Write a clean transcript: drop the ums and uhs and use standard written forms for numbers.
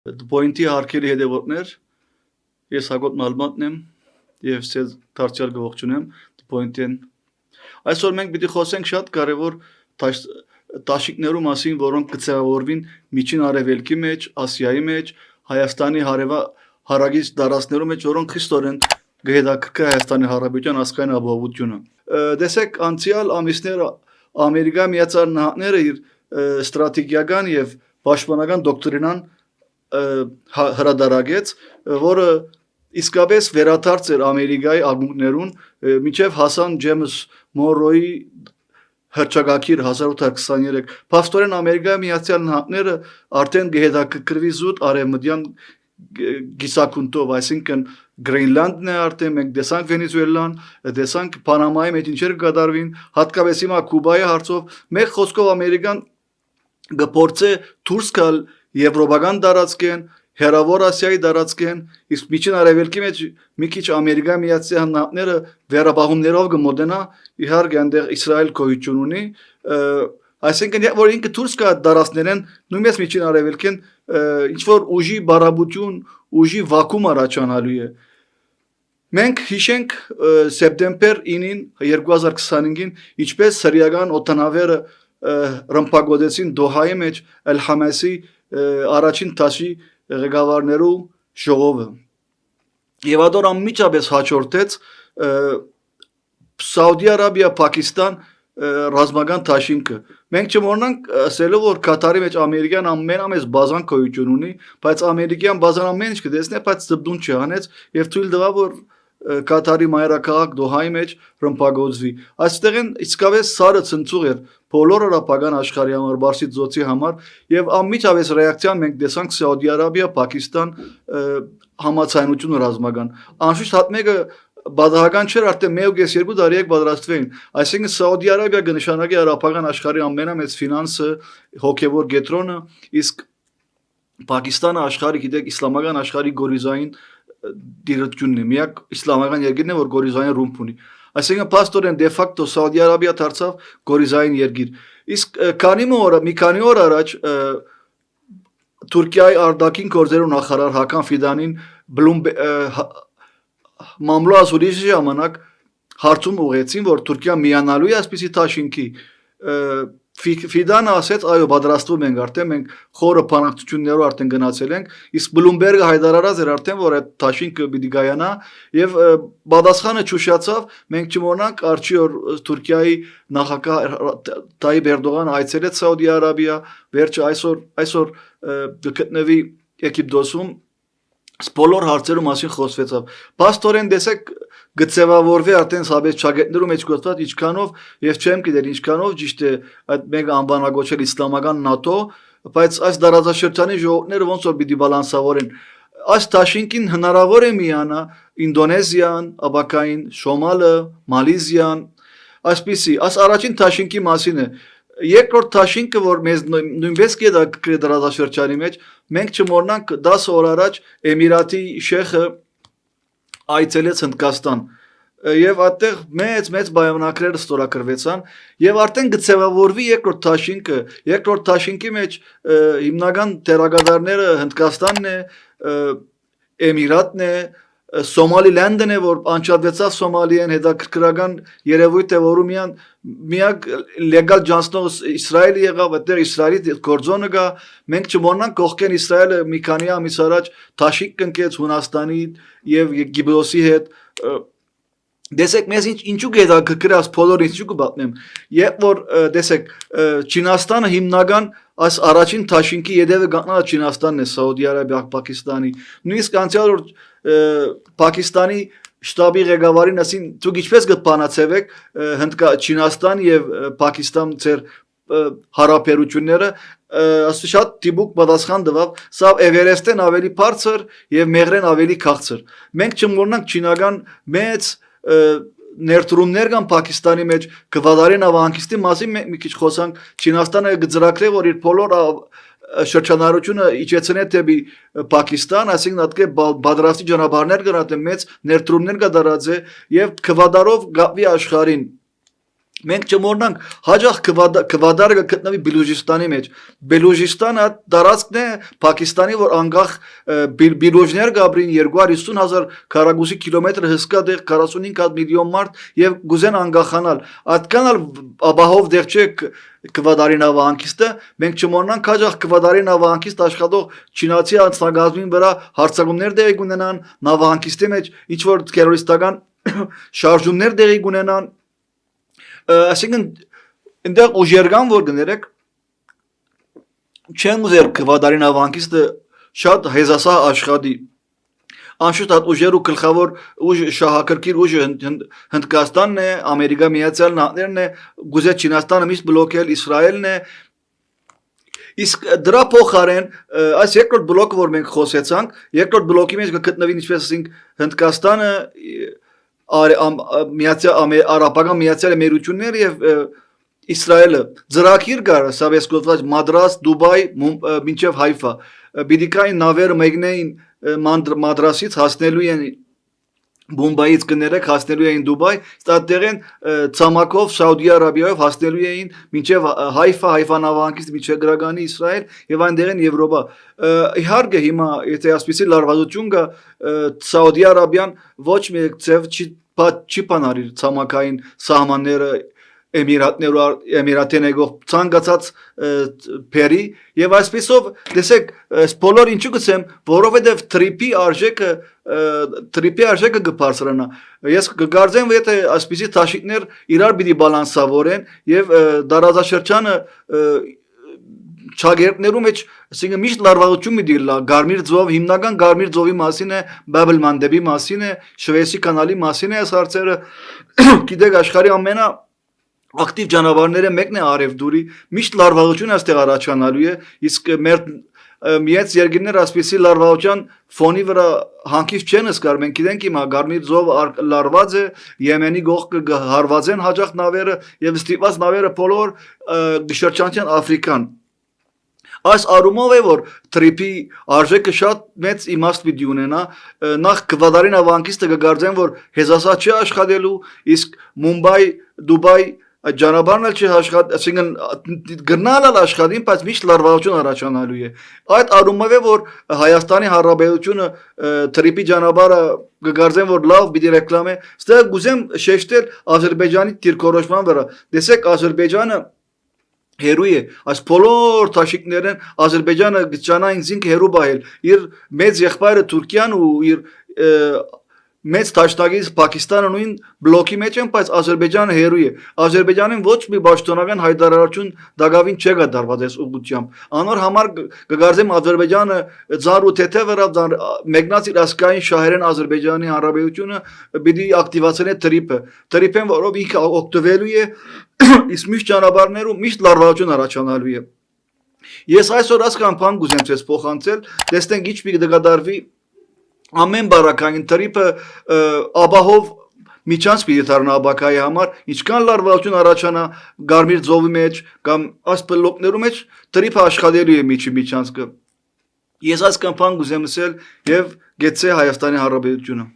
Պոինտի հարկերի հետևորդներ, ես Հակոբ Մալմանն եմ և սեզ դարձյալ գողջունեմ պոինտին։ Այսօր մենք պիտի խոսենք շատ կարևոր տաշիկներու մասին, որոնք կձևավորվին Միջին Արևելքի մեջ, Ասիայի մեջ, Հայաստանի հարագից տարածքներու մեջ, որոնք խիստորեն կհետաքրքրի Հայաստանի Հանրապետության ազգային ապահովությունը։ Տեսեք, անցյալ ամիսներ Ամերիկայի Միացյալ Նահանգները իր ստրատեգիական և պաշտպանական դոկտրինան հրադարագեց, որը իսկապես վերադարձ էր Ամերիկայի ակունքներուն մինչև հասան Ջեյմս Մոնրոյի հռչակագիր 1823։ Փաստորեն Ամերիկայի Միացյալ Նահանգները արդեն կհետաքրքրվի զուտ արևմտյան գիսակունտով, այսինքն Գրենլանդն է արդեն, մենք տեսանք Վենեսուելան, տեսանք Պանամայի մեջ ինչեր կկատարվին, հատկապես հիմա Կուբայի հարցով, մեկ խոսքով Ամերիկան կփորձե դուրս գալ եվրոպական տարածքեն, Հեռավոր Ասիայի տարածքեն, իսկ Միջին Արևելքի մեջ մի քիչ Ամերիկայի Միացյալ Նահանգները վերաբաղումներով կմոտենա, իհարկե այնտեղ Իսրայել գոյություն ունի, այսինքն որ ինքը դուրս գա տարածքներեն, նույնպես Միջին Արևելքին ինչ որ ուժի բարաբություն, ուժի վակուում առաջանալու է։ Մենք հիշենք սեպտեմբեր 9-ին 2025-ին ինչպես սիրիական օդանավերը ռմբակոծեցին Դոհայի մեջ Էլ-Համասի առաջին դաշի ղեկավարներու ժողովը։ Եվ ադոր անմիջապես հաջորդեց Սաուդի Արաբիա, Պակիստան ռազմական դաշինքը։ Մենք չմոռանանք ասելով, որ Կատարի մեջ Ամերիկան ամենամեծ բազան գոյություն ունի, բայց ամերիկյան բազան ամեն ինչ կտեսնի, բայց ծբդուն չանեց եւ թույլ տվավ, որ Կատարի մայրաքաղաք Դոհայի մեջ ռմբակոծվի։ Այստեղին իսկապես սարը ցնցուղ էր բոլոր արաբական աշխարհի համար, Պարսից ծոցի համար եւ անմիջապես ռեակցիան մենք տեսանք Սաուդի Արաբիա, Պակիստան համացայնություն ռազմական։ Անշուշտ հատ մեկը բադահական չէր, արդեն 1.5 տարի եք պատրաստվեին, այսինքն Սաուդի Արաբիա կնշանակի արաբական աշխարհի ամենամեծ ֆինանսը, հոգևոր կենտրոնը, իսկ Պակիստանը աշխարհի, գիտեք, իսլամական աշխարհի գորիզային դիրությունն է, միակ իսլամական երկիրն է, որ գորիզային ռումբ ունի։ Այսինքն փաստորեն դե ֆակտո Սաուդի Արաբիա դարձավ գորիզային երկիր։ Իսկ մի քանի օր առաջ Թուրքիայի արտաքին գործերու նախարար Հական Ֆիդանին մամլո ասուլիսի ժամանակ հարցում ուղեցին, որ Թուրքիան միանալու է այսպիսի դաշինքի։ Ֆիդանը ասեց, այո, պատրաստվում ենք արդեն, մենք խորը բանակցություններով արդեն գնացել ենք, իսկ Բլումբերգը հայտարարած էր արդեն, որ այդ դաշինքը պիտի կայանա եւ պատասխանը ճուշացավ, մենք չմոռանանք արչի օր Թուրքիայի նախագահ Թայիպ Էրդողանը այցելեց Սաուդի Արաբիա, վերջը այսօր գտնվի Եգիպտոսում, բոլոր հարցերու մասին խոսվեցավ։ Փաստորեն տեսեք գծեվավորվի արդեն սաբետ ճագետներու մեջ գործված ինչքանով եւ չեմ գիտեր ինչքանով ճիշտ է այդ մեկ անվանակոչել իսլամական ՆԱՏՕ, բայց այս դարաշրջանի ժողովուրդները ոնց որ պիտի բալանսավորեն։ Այս դաշինքին հնարավոր է միանա Ինդոնեզիան, Աբակային, Շոմալը, Մալիզիան, այսպիսի, այս առաջին դաշինքի մասին է։ Երկրորդ դաշինքը, որ մեզ նույնպես կետաքրքրի դարաշրջանի մեջ, մենք չմոռանանք 10 օր առաջ Էմիրատի շեխը այցելեց Հնդկաստան եւ այդտեղ մեծ պայմանագրեր ստորագրվեցան եւ արդեն գծեվավորվի երկրորդ դաշինքի մեջ հիմնական դերակատարները Հնդկաստանն է, Էմիրատն է, Սոմալիլանդն է, որ անջատվեցավ Սոմալիան, հետաքրքրական երևույթ է, որը միակ լեգալ ջանցնող Իսրայելը եղավ, այդտեղ Իսրայելի գործոնը կա, մենք չմոռանանք կողքեն Իսրայելը մի քանի ամիս առաջ դաշինք կնքեց Հունաստանի եւ Եգիպտոսի հետ։ Տեսեք, մեզ ինչու հետաքրքրած բոլորը ինչու կպատմեմ, երբ որ տեսեք Չինաստանը հիմնական այս առաջին դաշինքի յետևը կանգնած Չինաստանն է, Սաուդի Արաբիա, Պակիստանի, նույնիսկ անցյալ օր Պակիստանի շտաբի ղեկավարին ասին, դուք ինչպես կբանացեք Չինաստան եւ Պակիստան ձեր հարաբերությունները, ասի շատ դիպուկ պատասխան տվավ, սա Էվերեստեն ավելի բարձր եւ Մեղրեն ավելի քաղցր։ Մենք չմոռանանք չինական մեծ ներդրումներ կան Պակիստանի մեջ, կվադարի նավահանգիստի մասին մի քիչ խոսանք, Չինաստանը գծրակրե, որ իր բոլոր շրջանառությունը իջեցնե դեպի Պակիստան, այսինքն ատկե բادرաստի ճանապարհներ կրած մեծ ներդրումներ կդարած է եւ կվադարով գավի աշխարհին Մենք չմոռնանք հաջող քվադարը գտնվի Բելուջիստանի մեջ։ Բելուջիստանը տարածքն է Պակիստանի, որ անկախ բիլոջներ գաբրին 250,000 քառակուսի կիլոմետր հսկա դեղ 45 միլիոն մարդ եւ գուզեն անկախանալ։ Այդքան ապահով դեղ չէ քվադարի նավահանգիստը, մենք չմոռնանք հաջող քվադարի նավահանգիստ աշխատող չինացի անձնագազմին վրա հարձակումներ դեղի կունենան նավահանգիստի մեջ, ինչ որ տերորիստական շարժումներ դեղի կունենան Այսինքն այնտեղ ուժերգան որ գներեք չեն ուզեր քվադարի նավահանգիստը շատ հեզասա աշխատի անշուշտ այդ ուժերու գլխավոր ուժ շահակրկիր ուժը Հնդկաստանն է, Ամերիկա Միացյալ Նահանգներն է, գուզե Չինաստանը միշտ բլոկել Իսրայելն է Իսկ դրա փոխարեն այս երկրորդ բլոկը որ մենք խոսեցանք, երկրորդ բլոկի մեջ կգտնվի ինչպես ասենք Հնդկաստանը Արաբական Միացյալ Էմիրությունները եւ Իսրայելը ծրագիր կար սավեսկոտված Մադրաս, Դուբայ, մինչև Հայֆա պիտի կային նավերը մեկնեին Մադրասից հասնելու են Բոմբայից կներեք հասնելու էին Դուբայ, ստատերեն ցամաքով Սաուդի Արաբիայով հասնելու էին մինչև Հայֆա նավահանգիստ մինչև Գրագանի Իսրայել եւ այնտեղեն Եվրոպա։ Իհարկե հիմա եթե ասպիսի լարվածություն կա Սաուդի Արաբիան ոչ մի ձև չի բանարի ցամաքային սահմանները Էմիրատեն եկող ցանկացած փերի եւ այսպեսով տեսեք բոլոր ինչու գցեմ որովհետեւ տրիպի արժեքը կբարձրանա ես կգարձեմ եթե այսպիսի տաշիկներ իրար պիտի բալանսավորեն եւ դարազաշրջանը Չագերտներու մեջ ասենք միշտ լարվածություն մի դիլա Գարմիր ձով հիմնական Գարմիր ձովի մասին է Բաբել Մանդեբի մասին է Շվեյցի կանալի մասին է այս հարցերը գիտեք աշխարհի ամենա ակտիվ ճանապարհները մեկն է Արևդուրի միշտ լարվածություն այստեղ առաջանալու է իսկ մեր միած երկիրներ ասպիսի լարվածության ֆոնի վրա հանկից չեն զգար մենք գիտենք հիմա Գարմիր ձով լարված է Եմենի գողքը հարված են հաջող նավերը եւ ստիպված նավերը բոլոր շրջանցեն Աֆրիկան Այս առումով է որ տրիպի արժեքը շատ մեծ իմաստ պիտի ունենա նախ քվադարի նավահանգիստը կգարձեն որ հեզասա չի աշխատելու իսկ Մումբայ Դուբայ Ճանապարհն էլ չի աշխատի, այսինքն գնալալ աշխատին, բայց միշտ լարվածություն առաջանալու է։ Այդ առումով է որ Հայաստանի Հանրապետությունը տրիպի ճանապարհը կգարձեն որ լավ պիտի ռեկլամե, ստեղ գուզեմ շեշտել Ադրբեջանի դիրքորոշման վրա։ Տեսեք Ադրբեջանը հերու է, այս բոլոր թաշիկներն Ադրբեջանը գճանային զինք հերու բայել, իր մեծ եղբայրը Թուրքիան ու իր մեծ թաշտագից Պակիստանը նույն բլոկի մեջ են, բայց Ադրբեջանը հերու է։ Ադրբեջանին ոչ մի պաշտոնական հայտարարություն դակավին չի կատարված այս ուղղությամբ։ Անոր համար կգարձեմ Ադրբեջանը ծառ ու թեթե վրա մեկնած իր ասկային շահերեն Ադրբեջանի Հանրապետությունը պիտի ակտիվացնի տրիպեն, որով ինքը օգտվելու է իսկ միշտ ճանապարհներում միշտ լարվածություն առաջանալու է։ Ես այսօր ասկան բան գուզեմ ցես փոխանցել, տեսնենք ինչ պիտի կդարվի ամեն բարակային տրիպը ապահով միջանց պիտի դառնա աբակայի համար ինչքան լարվածություն առաջանա Գարմիր ձովի մեջ կամ այս բլոկներու մեջ տրիպը աշխատելու է միջանցքը ես այս կամփան գուզեմ ասել եւ գեցե Հայաստանի Հանրապետությունը